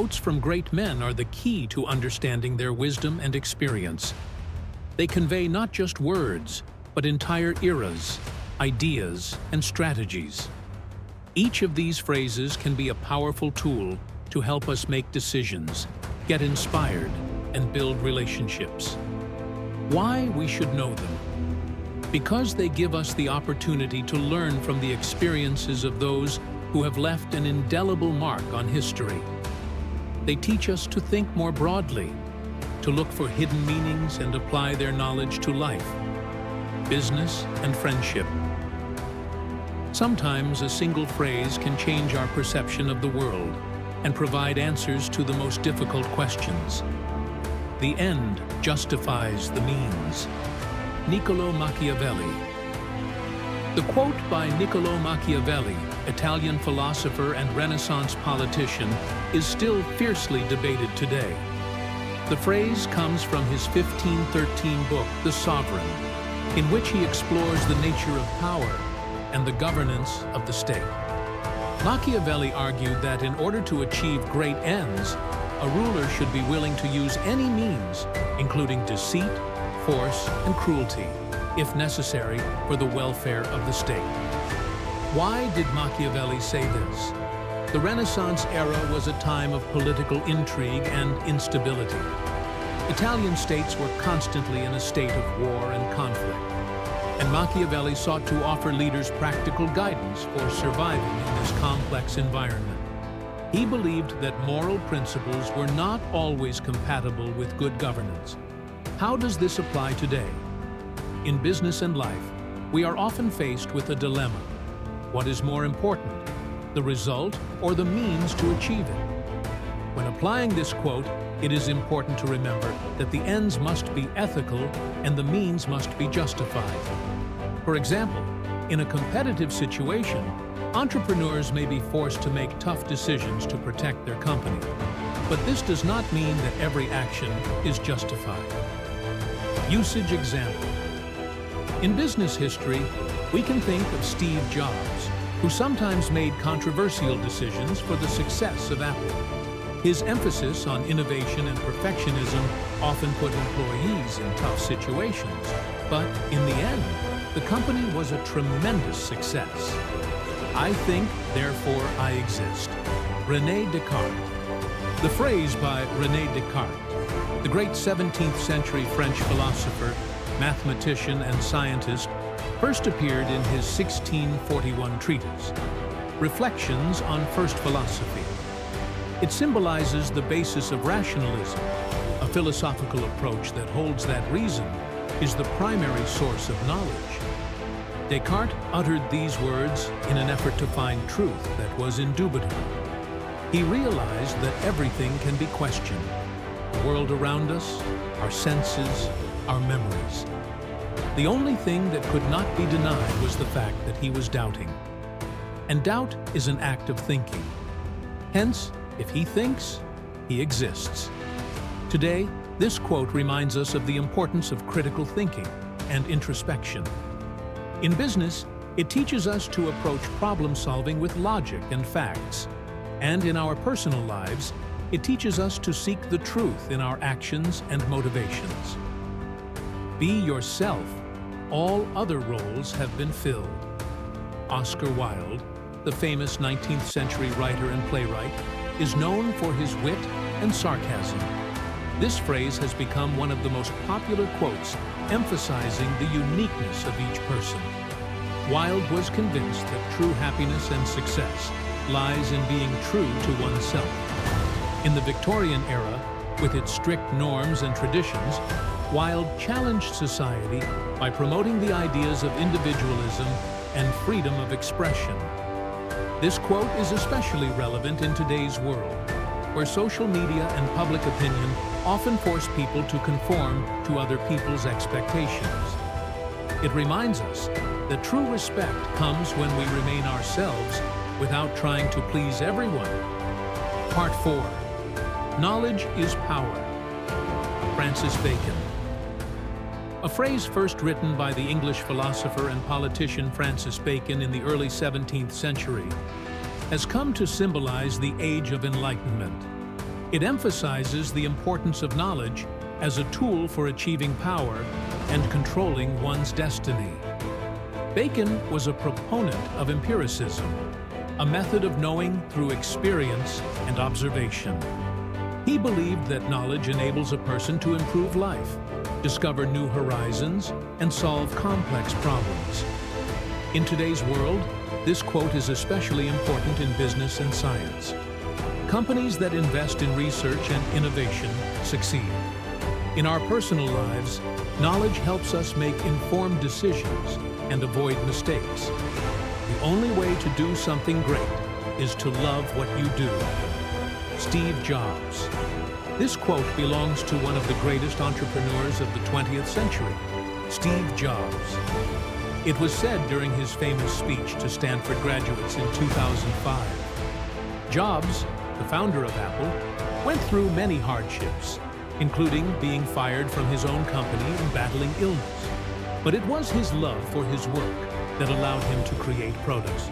Quotes from great men are the key to understanding their wisdom and experience. They convey not just words, but entire eras, ideas, and strategies. Each of these phrases can be a powerful tool to help us make decisions, get inspired, and build relationships. Why we should know them? Because they give us the opportunity to learn from the experiences of those who have left an indelible mark on history. They teach us to think more broadly, to look for hidden meanings and apply their knowledge to life, business, and friendship. Sometimes a single phrase can change our perception of the world and provide answers to the most difficult questions. The end justifies the means. Niccolò Machiavelli. The quote by Niccolò Machiavelli, Italian philosopher and Renaissance politician, is still fiercely debated today. The phrase comes from his 1513 book, The Sovereign, in which he explores the nature of power and the governance of the state. Machiavelli argued that in order to achieve great ends, a ruler should be willing to use any means, including deceit, force, and cruelty, if necessary, for the welfare of the state. Why did Machiavelli say this? The Renaissance era was a time of political intrigue and instability. Italian states were constantly in a state of war and conflict, and Machiavelli sought to offer leaders practical guidance for surviving in this complex environment. He believed that moral principles were not always compatible with good governance. How does this apply today? In business and life, we are often faced with a dilemma. What is more important, the result or the means to achieve it? When applying this quote, it is important to remember that the ends must be ethical and the means must be justified. For example, in a competitive situation, entrepreneurs may be forced to make tough decisions to protect their company. But this does not mean that every action is justified. Usage example. In business history, we can think of Steve Jobs, who sometimes made controversial decisions for the success of Apple. His emphasis on innovation and perfectionism often put employees in tough situations, but in the end, the company was a tremendous success. I think, therefore I exist. René Descartes. The phrase by René Descartes, the great 17th century French philosopher, mathematician, and scientist, first appeared in his 1641 treatise, Reflections on First Philosophy. It symbolizes the basis of rationalism, a philosophical approach that holds that reason is the primary source of knowledge. Descartes uttered these words in an effort to find truth that was indubitable. He realized that everything can be questioned: the world around us, our senses, our memories. The only thing that could not be denied was the fact that he was doubting. And doubt is an act of thinking. Hence, if he thinks, he exists. Today, this quote reminds us of the importance of critical thinking and introspection. In business, it teaches us to approach problem-solving with logic and facts. And in our personal lives, it teaches us to seek the truth in our actions and motivations. Be yourself. All other roles have been filled. Oscar Wilde, the famous 19th century writer and playwright, is known for his wit and sarcasm. This phrase has become one of the most popular quotes, emphasizing the uniqueness of each person. Wilde was convinced that true happiness and success lies in being true to oneself. In the Victorian era, with its strict norms and traditions, Wilde challenged society by promoting the ideas of individualism and freedom of expression. This quote is especially relevant in today's world, where social media and public opinion often force people to conform to other people's expectations. It reminds us that true respect comes when we remain ourselves without trying to please everyone. Part 4. Knowledge is power. Francis Bacon. A phrase first written by the English philosopher and politician Francis Bacon in the early 17th century has come to symbolize the Age of Enlightenment. It emphasizes the importance of knowledge as a tool for achieving power and controlling one's destiny. Bacon was a proponent of empiricism, a method of knowing through experience and observation. He believed that knowledge enables a person to improve life, discover new horizons, and solve complex problems. In today's world, this quote is especially important in business and science. Companies that invest in research and innovation succeed. In our personal lives, knowledge helps us make informed decisions and avoid mistakes. The only way to do something great is to love what you do. Steve Jobs. This quote belongs to one of the greatest entrepreneurs of the 20th century, Steve Jobs. It was said during his famous speech to Stanford graduates in 2005. Jobs, the founder of Apple, went through many hardships, including being fired from his own company and battling illness. But it was his love for his work that allowed him to create products